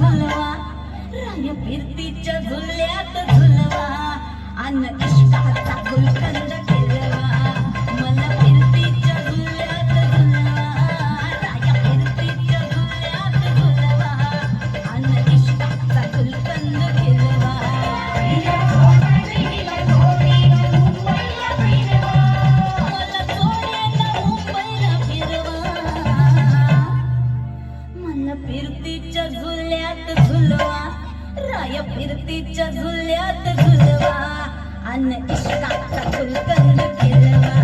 झुलवा राय फिरतीच्या झुल्यात झुलवा अन इश्काचा गुलकंद केलवा मला फिरतीच्या झुल्यात झुलवा राय फिरतीच्या झुल्यात झुलवा अन इश्काचा गुलकंद केलवा फिरतीच्या झुल्यात झुलवा राय फिरतीच्या झुल्यात झुलवा अन इश्काचा गुलकंद केलवा